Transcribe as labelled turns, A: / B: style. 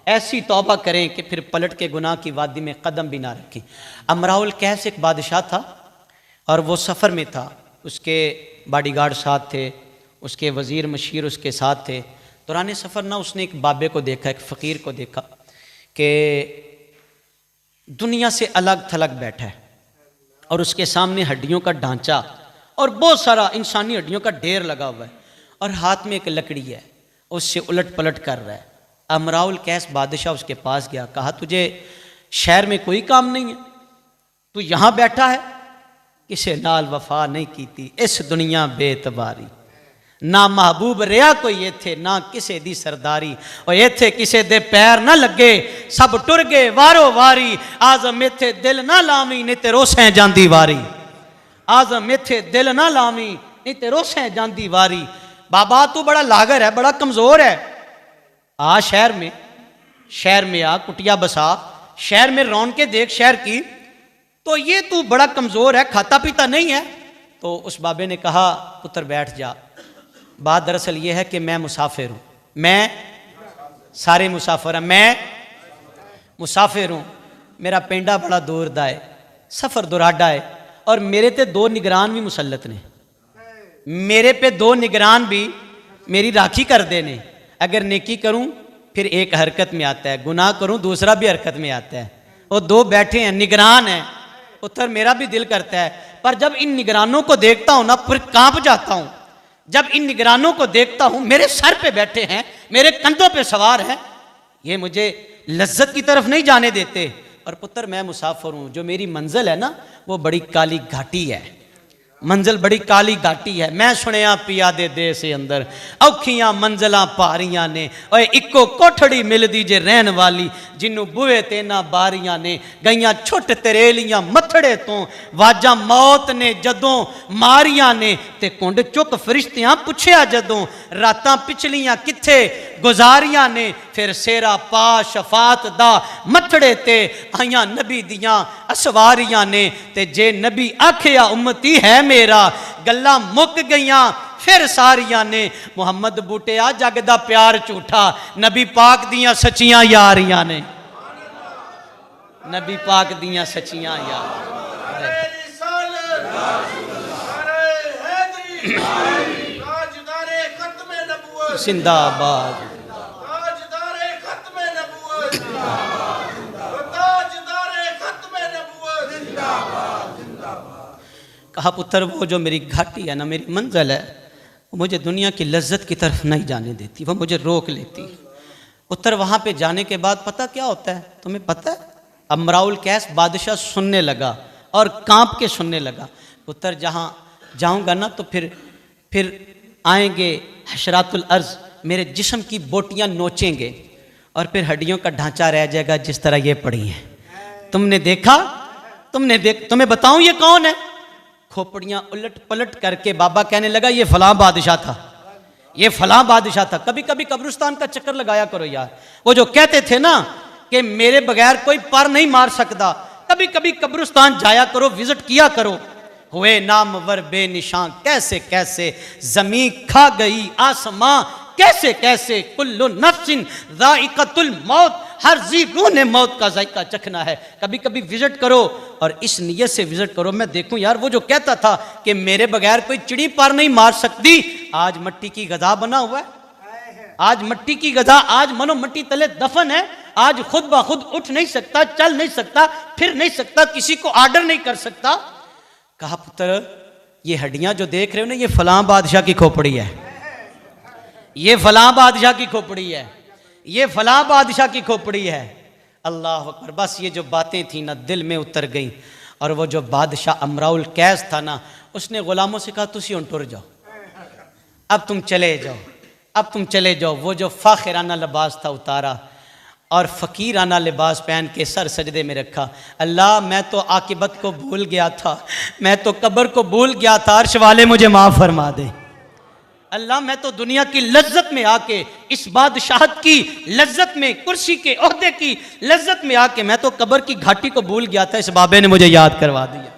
A: ऐसी तौबा करें कि फिर पलट के गुनाह की वादी में कदम भी ना रखें। अमराउल कैस एक बादशाह था और वो सफ़र में था, उसके बॉडीगार्ड साथ थे, उसके वज़ीर मशीर उसके साथ थे। दौरान सफ़र ना उसने एक बाबे को देखा, एक फ़कीर को देखा कि दुनिया से अलग थलग बैठा है और उसके सामने हड्डियों का ढांचा और बहुत सारा इंसानी हड्डियों का ढेर लगा हुआ है और हाथ में एक लकड़ी है, उससे उलट पलट कर रहा है। अमराउल कैस बादशाह उसके पास गया, कहा तुझे शहर में कोई काम नहीं है, तू यहाँ बैठा है, किसे नाल वफा नहीं की थी, इस दुनिया बेतबारी, ना महबूब रिया कोई इत्थे ना किसे दी सरदारी, और इत्थे किसे दे पैर ना लगे सब टुर गए वारो वारी, आजम इत्थे दिल ना लावी नहीं ते रोसें जांदी वारी, आजम इत्थे दिल ना लावी नहीं ते रोसें जांदी वारी। बाबा तू बड़ा लागर है, बड़ा कमज़ोर है, आ शहर में आ, कुटिया बसा, शहर में रौनकें देख शहर की, तो ये तू बड़ा कमज़ोर है, खाता पीता नहीं है। तो उस बाबे ने कहा पुत्र बैठ जा, बात दरअसल ये है कि मैं मुसाफिर हूँ, मैं सारे मुसाफिर हैं, मैं मुसाफिर हूँ, मेरा पेंडा बड़ा दूर दा है, सफ़र दुराडा है और मेरे ते 2 निगरान भी मुसल्लत ने, मेरे पे 2 निगरान भी मेरी राखी कर देने। अगर नेकी करूं फिर एक हरकत में आता है, गुनाह करूं दूसरा भी हरकत में आता है, वो 2 बैठे हैं, निगरान हैं। पुत्र मेरा भी दिल करता है, पर जब इन निगरानों को देखता हूं ना फिर कांप जाता हूं। जब इन निगरानों को देखता हूं, मेरे सर पे बैठे हैं, मेरे कंधों पे सवार हैं, ये मुझे लज्जत की तरफ नहीं जाने देते। और पुत्र मैं मुसाफिर हूं, जो मेरी मंजिल है ना वो बड़ी काली घाटी है, मंजिल बड़ी काली घाटी है। मैं सुनिया पिया दे देश के अंदर औखियां मंजिलां पारियां ने, और इक्को कोठड़ी मिलदी जे रहन वाली, जिन्नू बुए ते ना बारियां ने, गईयां छुट तरेलियां मथड़े तो, वाजा मौत ने जदों मारियां ने, ते कुंड चुक फरिश्तियां पुछया जदों, रातां पिछलियां किथे गुजारियां ने, फिर सेरा पा शफात दा मथड़े ते आइयां नबी दियां असवारियां ने, ते जे नबी आखिया उम्मती है मेरा, गल्लां मुक गईयां फिर सारियां ने, मुहम्मद बूटिया जग दा प्यार झूठा, नबी पाक दियां सच्चियां यारियां ने, नबी पाक दियां सच्चियां यार। जिंदाबाद, कहा पुत्र वो जो मेरी घाटी है ना, मेरी मंजिल है, वो मुझे दुनिया की लज्जत की तरफ नहीं जाने देती, वो मुझे रोक लेती। पुत्र वहाँ पे जाने के बाद पता क्या होता है तुम्हें पता है? अमराउल कैस बादशाह सुनने लगा और कांप के सुनने लगा, पुत्र जहाँ जाऊँगा ना तो फिर आएंगे हशरातुल अर्ज़, मेरे जिस्म की बोटियाँ नोचेंगे और फिर हड्डियों का ढांचा रह जाएगा जिस तरह ये पड़ी है। तुमने देखा, तुम्हें बताऊं ये कौन है? खोपड़ियां उलट पलट करके बाबा कहने लगा ये फलां बादशाह था, ये फलां बादशाह था। कभी कभी कब्रिस्तान का चक्कर लगाया करो यार, वो जो कहते थे ना कि मेरे बगैर कोई पर नहीं मार सकता, कभी कभी कब्रिस्तान जाया करो, विजिट किया करो। हुए नामवर बेनिशान कैसे कैसे, जमीन खा गई आसमां कैसे कैसे, कुल्लु नफ्सिन ज़ाइक़तुल मौत, हर जी रूह ने मौत का जायका चखना है। कभी कभी विजिट करो और इस नियत से विजिट करो, मैं देखूं यार वो जो कहता था कि मेरे बगैर कोई चिड़ी पार नहीं मार सकती, आज मट्टी की गदा बना हुआ है, आज मट्टी की गदा, आज मनो मट्टी तले दफन है, आज खुद ब खुद उठ नहीं सकता, चल नहीं सकता, फिर नहीं सकता, किसी को आर्डर नहीं कर सकता। कहा पुत्र ये हड्डियां जो देख रहे हो ना, ये फलां बादशाह की खोपड़ी है, ये फलां बादशाह की खोपड़ी है, ये फलां बादशाह की खोपड़ी है। अल्लाह अकबर। बस ये जो बातें थी ना दिल में उतर गई। और वो जो बादशाह अमराउल कैस था ना, उसने गुलामों से कहा तुसी हुण टुर जाओ, अब तुम चले जाओ, अब तुम चले जाओ। वो जो फाखिराना लिबास था उतारा और फ़कीराना लिबास पहन के सर सजदे में रखा। अल्लाह मैं तो आकिबत को भूल गया था, मैं तो कब्र को भूल गया था, अर्श वाले मुझे माफ़ फरमा दे। अल्लाह मैं तो दुनिया की लज्जत में आके, इस बादशाहत की लज्जत में, कुर्सी के ओहदे की लज्जत में आके मैं तो कब्र की घाटी को भूल गया था, इस बाबे ने मुझे याद करवा दिया।